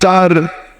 4